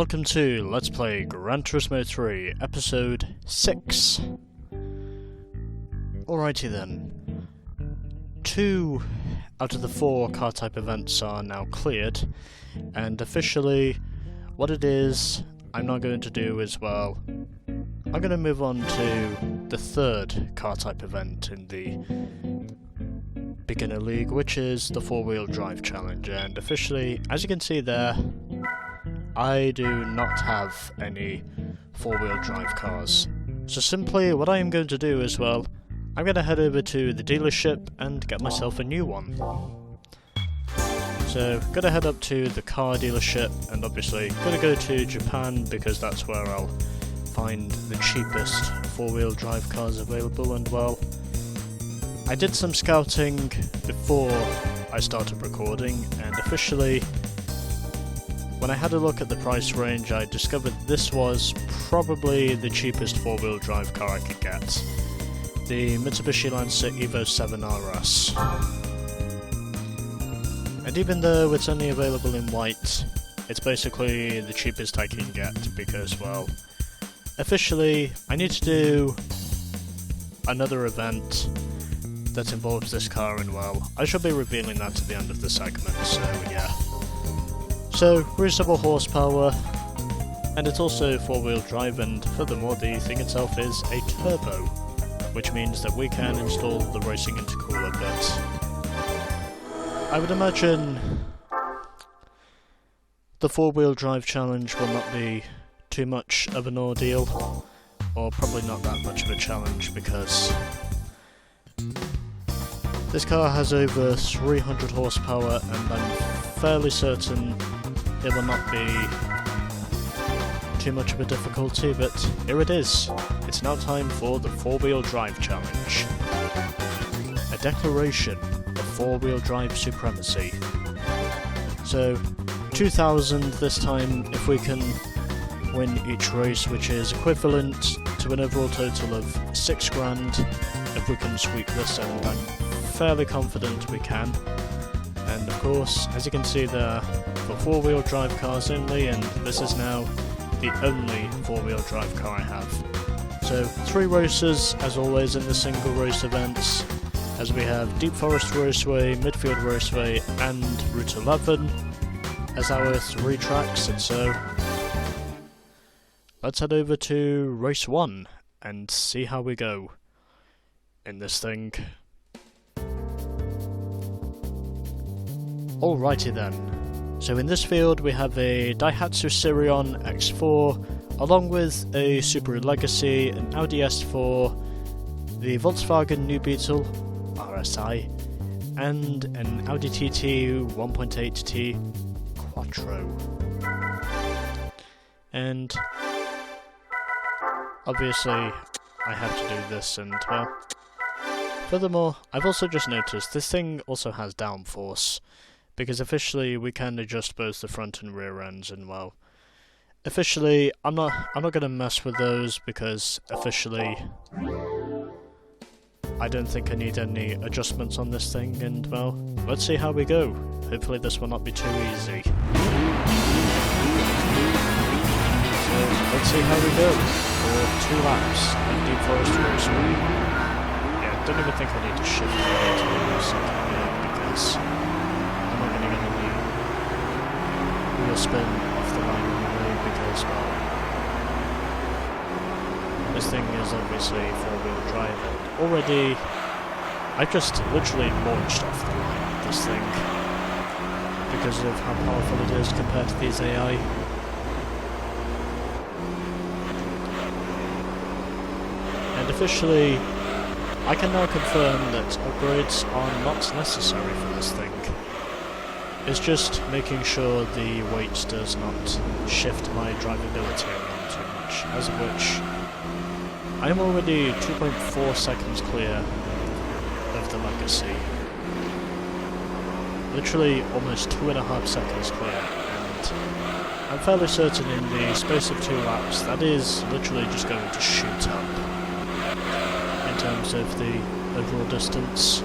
welcome to Let's Play Gran Turismo 3, Episode 6. Alrighty then. 2 out of the 4 car type events are now cleared, and officially what it is I'm not going to do is, well, I'm going to move on to the 3rd car type event in the Beginner League, which is the 4-wheel drive challenge, and officially, as you can see there, I do not have any 4-wheel drive cars. So simply what I am going to do is, well, I'm going to head over to the dealership and get myself a new one. So, going to head up to the car dealership and obviously going to go to Japan because that's where I'll find the cheapest 4-wheel drive cars available, and well, I did some scouting before I started recording, and officially when I had a look at the price range, I discovered this was probably the cheapest 4-wheel drive car I could get. The Mitsubishi Lancer Evo 7 RS. And even though it's only available in white, it's basically the cheapest I can get because, well, officially I need to do another event that involves this car, and well, I shall be revealing that at the end of the segment, so yeah. So, reasonable horsepower, and it's also 4-wheel drive, and furthermore the thing itself is a turbo, which means that we can install the racing intercooler, but I would imagine the 4-wheel drive challenge will not be too much of an ordeal, or probably not that much of a challenge, because this car has over 300 horsepower, and I'm fairly certain it will not be too much of a difficulty, but here it is. It's now time for the 4-wheel drive challenge. A declaration of 4-wheel drive supremacy. So, 2,000 this time if we can win each race, which is equivalent to an overall total of 6 grand if we can sweep this, and I'm fairly confident we can. And of course, as you can see there, for 4-wheel drive cars only, and this is now the only 4-wheel drive car I have. So 3 races as always in the single race events, as we have Deep Forest Raceway, Midfield Raceway and Route 11 as our 3 tracks, and so let's head over to race 1 and see how we go in this thing. Alrighty then, so in this field we have a Daihatsu Sirion X4, along with a Subaru Legacy, an Audi S4, the Volkswagen New Beetle RSI, and an Audi TT 1.8T Quattro. And obviously I have to do this, and well, furthermore, I've also just noticed this thing also has downforce, because officially we can adjust both the front and rear ends, and well, officially I'm not gonna mess with those because officially I don't think I need any adjustments on this thing, and well, let's see how we go. Hopefully this will not be too easy. So let's see how we go for 2 laps of Deep Forest Raceway. Yeah, don't even think I need to shift the way to the second gear because I'm not going to get any wheel spin off the line anyway, because, well, this thing is obviously 4-wheel drive, and already I've just literally launched off the line with this thing because of how powerful it is compared to these AI. And officially, I can now confirm that upgrades are not necessary for this thing. It's just making sure the weight does not shift my drivability around too much, as of which I am already 2.4 seconds clear of the Legacy. Literally almost 2.5 seconds clear, and I'm fairly certain in the space of 2 laps that is literally just going to shoot up in terms of the overall distance.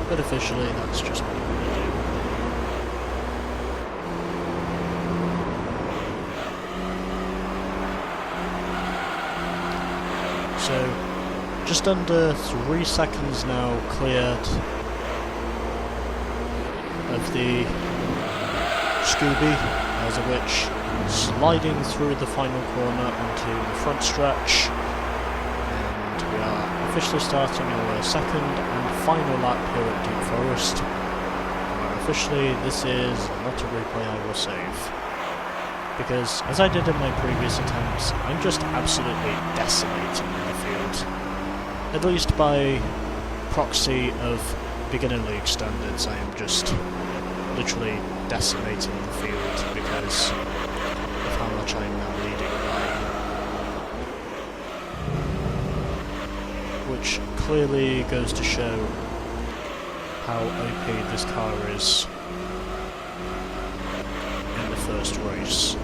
but officially that's just what I'm going to do. So, just under 3 seconds now cleared of the Scooby, as a which sliding through the final corner onto the front stretch, and we are officially starting our second and final lap here at Deep Forest, where officially this is not a replay I will save, because as I did in my previous attempts, I'm just absolutely decimating the field, at least by proxy of beginner league standards. I am just literally decimating the field because of how much I am now leading by. Which clearly goes to show how OP this car is in the first race,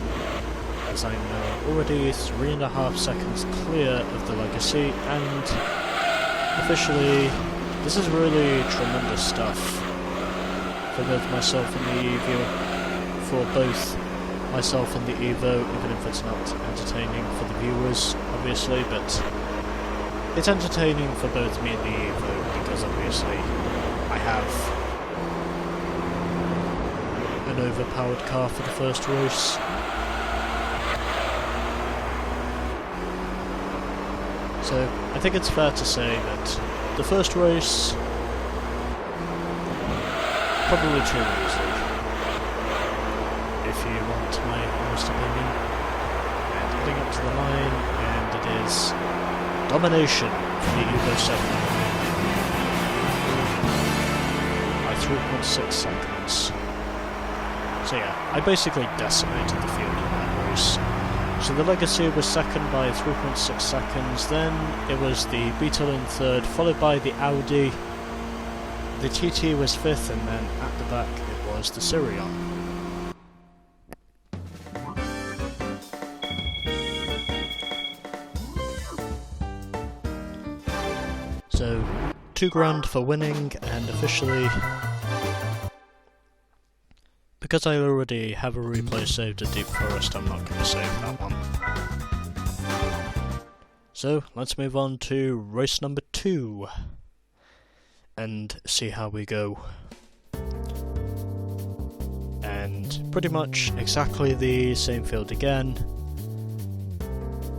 as I'm now already 3.5 seconds clear of the legacy, and officially this is really tremendous stuff. For both myself and the Evo, for both myself and the Evo, even if it's not entertaining for the viewers, obviously, but it's entertaining for both me and the Evo, because obviously I have an overpowered car for the first race. So, I think it's fair to say that the first race probably too easy, if you want my honest opinion. And heading up to the line, and it is domination for the Evo 7 by 3.6 seconds. So yeah, I basically decimated the field in that race. So the Legacy was second by 3.6 seconds, then it was the Beetle in third, followed by the Audi. The TT was 5th, and then at the back it was the Sirion. So, £2,000 for winning, and officially, because I already have a replay saved at Deep Forest, I'm not going to save that one. So, let's move on to race number 2. And see how we go. And pretty much exactly the same field again,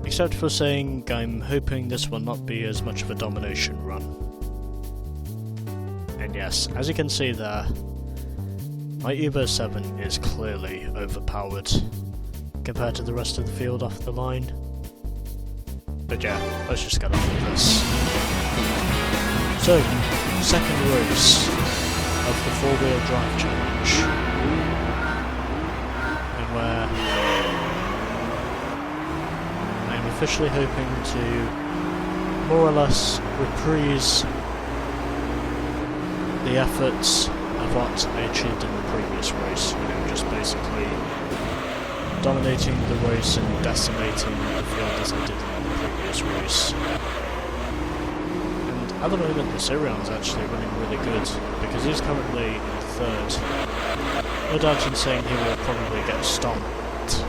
except for saying I'm hoping this will not be as much of a domination run. And yes, as you can see there, my Evo 7 is clearly overpowered compared to the rest of the field off the line. But yeah, let's just get on with this. So, second race of the 4-wheel drive challenge, and where I am officially hoping to more or less reprise the efforts of what I achieved in the previous race, you know, just basically dominating the race and decimating the field as I did in the previous race. At the moment, the Sirion's actually running really good, because he's currently in third. No doubt in saying he will probably get stomped.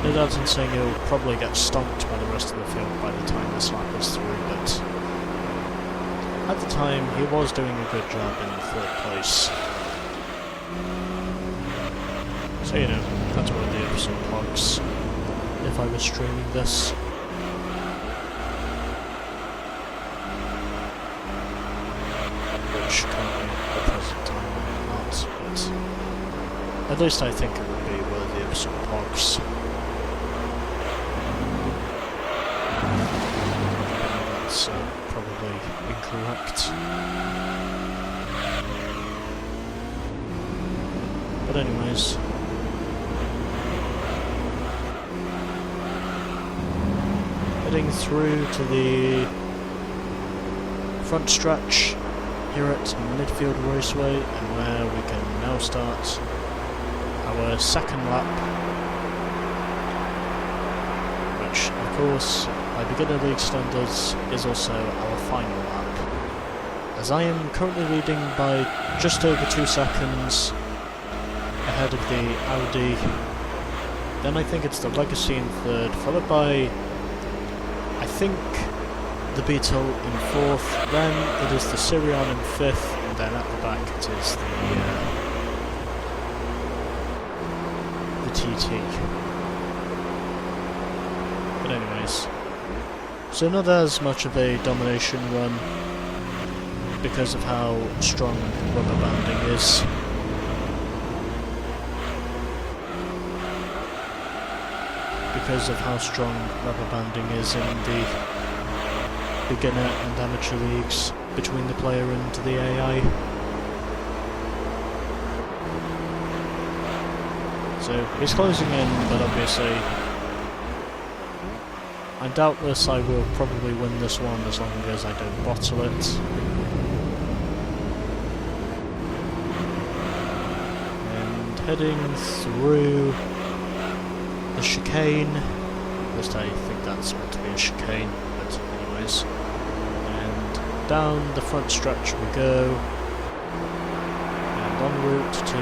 No doubt in saying he'll probably get stomped by the rest of the field by the time this lap is through, but at the time, he was doing a good job in third place. So, you know, that's one of the episode vlogs, if I was streaming this. Currently at the present time I'm not, but at least I think it would be worthy of some pogs. That's probably incorrect. But anyways, heading through to the front stretch here at Midfield Raceway, and where we can now start our second lap, which of course by beginner league standards is also our final lap, as I am currently leading by just over 2 seconds ahead of the Audi. Then I think it's the Legacy in third, followed by, I think, the Beetle in fourth, then it is the Sirion in fifth, and then at the back it is the TT. But anyways, so not as much of a domination run because of how strong rubber banding is. Because of how strong rubber banding is in the beginner and amateur leagues between the player and the AI. So he's closing in, but obviously and doubtless I will probably win this one as long as I don't bottle it. And heading through the chicane, at least I think that's meant to be a chicane, but anyways. And down the front stretch we go, and en route to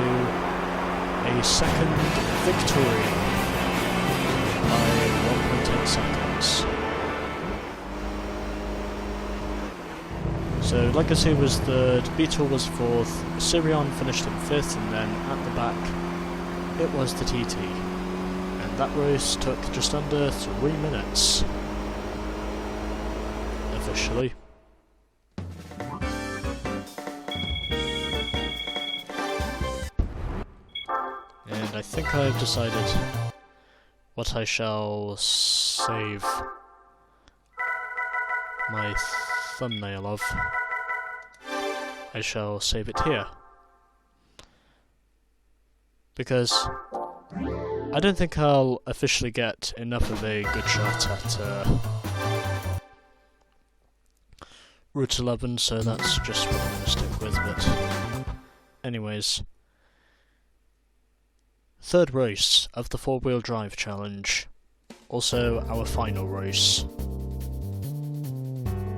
a second victory by 1.8 seconds. So Legacy was third, Beetle was fourth, Sirion finished in fifth, and then at the back it was the TT. And that race took just under 3 minutes. Officially. And I think I've decided what I shall save my thumbnail of. I shall save it here. Because I don't think I'll officially get enough of a good shot at Route 11, so that's just what I'm going to stick with, but anyways. Third race of the 4-wheel drive challenge. Also our final race.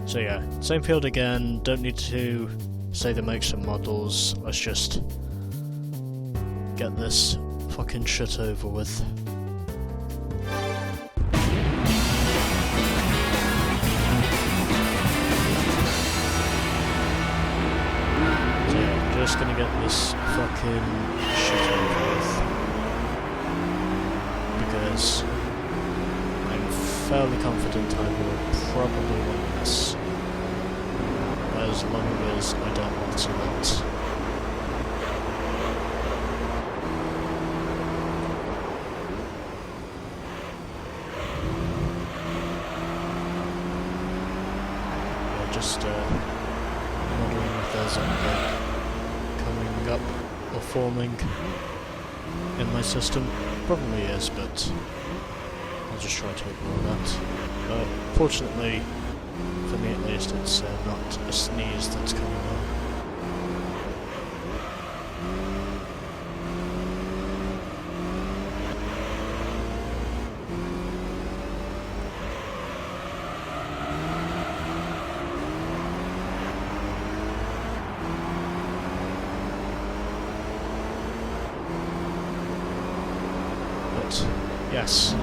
So yeah, same field again, don't need to say the makes and models, let's just get this fucking shit over with. So yeah, just gonna get this fucking shit over with. Because I'm fairly confident I will probably win this. As long as I don't want to let. Just wondering if there's anything coming up or forming in my system. Probably is, but I'll just try to ignore that. Fortunately, for me at least, it's not a sneeze that's coming on. Yes.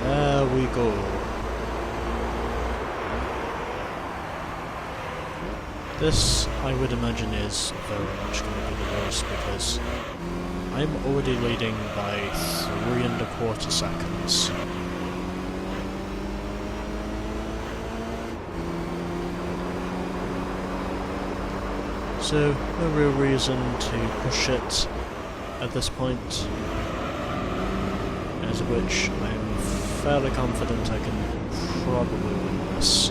There we go. This, I would imagine, is very much going to be the race because I'm already leading by 3¼ seconds. So, no real reason to push it at this point. As of which I'm fairly confident I can probably win this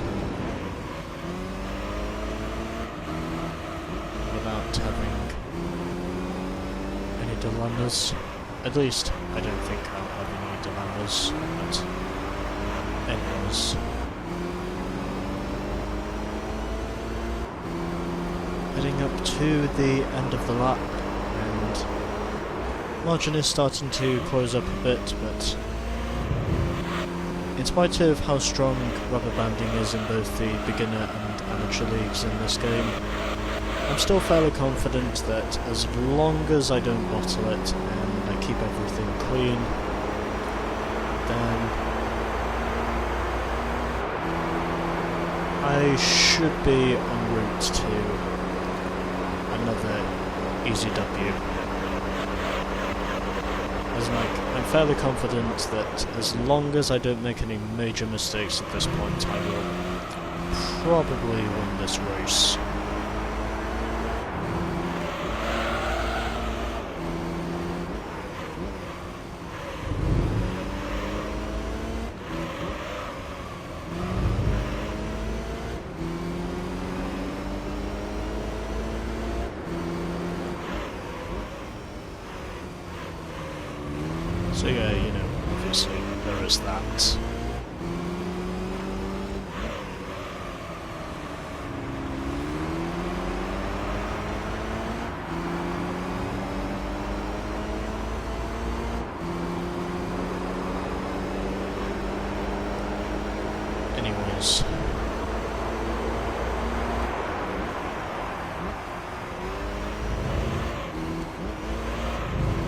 without having any dilemmas. At least, I don't think I'll have any dilemmas, but anyways. Heading up to the end of the lap, and margin is starting to close up a bit, but in spite of how strong rubber banding is in both the beginner and amateur leagues in this game. I'm still fairly confident that as long as I don't bottle it and I keep everything clean, then I should be en route to another easy W. As like, I'm fairly confident that as long as I don't make any major mistakes at this point, I will probably win this race. So yeah, you know, obviously there is that. Anyways.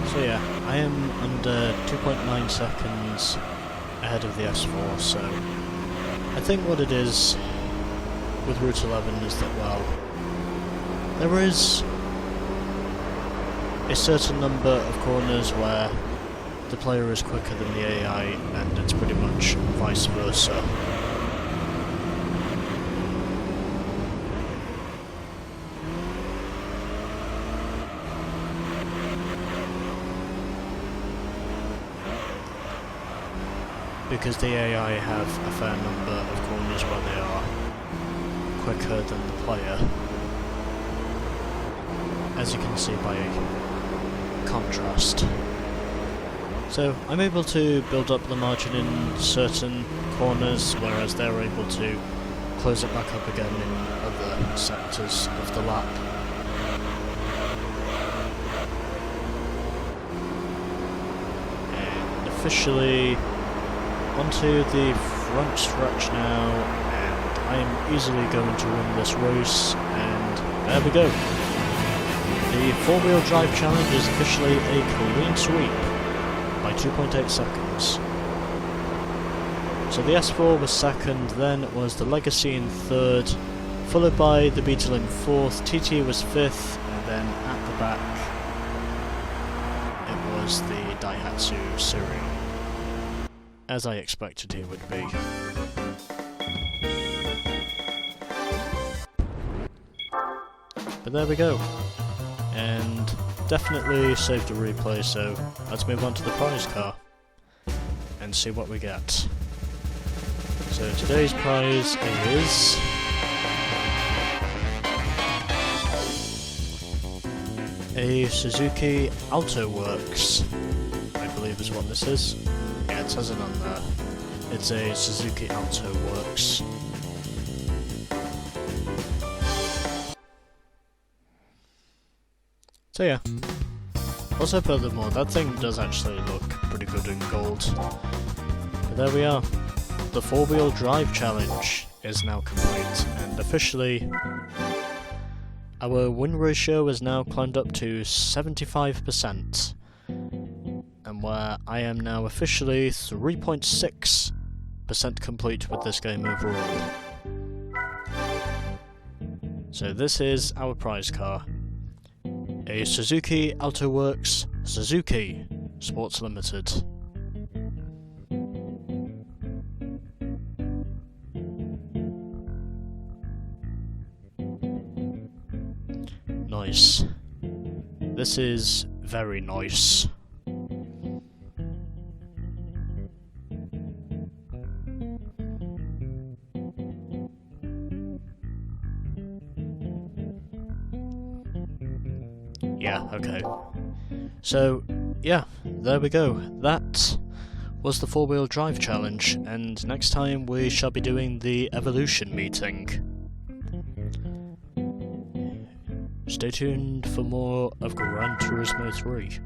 So yeah, I am under 2.9 seconds ahead of the S4, so I think what it is with Route 11 is that, well, there is a certain number of corners where the player is quicker than the AI, and it's pretty much vice versa. Because the AI have a fair number of corners where they are quicker than the player, as you can see by contrast. So I'm able to build up the margin in certain corners, whereas they're able to close it back up again in other sectors of the lap. And officially onto the front stretch now, and I am easily going to win this race, and there we go. The 4-wheel drive challenge is officially a clean sweep by 2.8 seconds. So the S4 was second, then it was the Legacy in third, followed by the Beetle in fourth, TT was fifth, and then at the back it was the Daihatsu Serial, as I expected he would be. But there we go. And definitely saved a replay, so let's move on to the prize car and see what we get. So today's prize is a Suzuki AutoWorks, I believe is what this is. Yeah, it says it on there. It's a Suzuki AutoWorks. So yeah. Also furthermore, that thing does actually look pretty good in gold. But there we are. The 4-wheel drive challenge is now complete, and officially our win ratio is now climbed up to 75%. And where I am now officially 3.6% complete with this game overall. So this is our prize car. A Suzuki AutoWorks Suzuki Sports Limited. Nice. This is very nice. Yeah, okay. So, yeah, there we go. That was the 4-wheel drive challenge, and next time we shall be doing the evolution meeting. Stay tuned for more of Gran Turismo 3.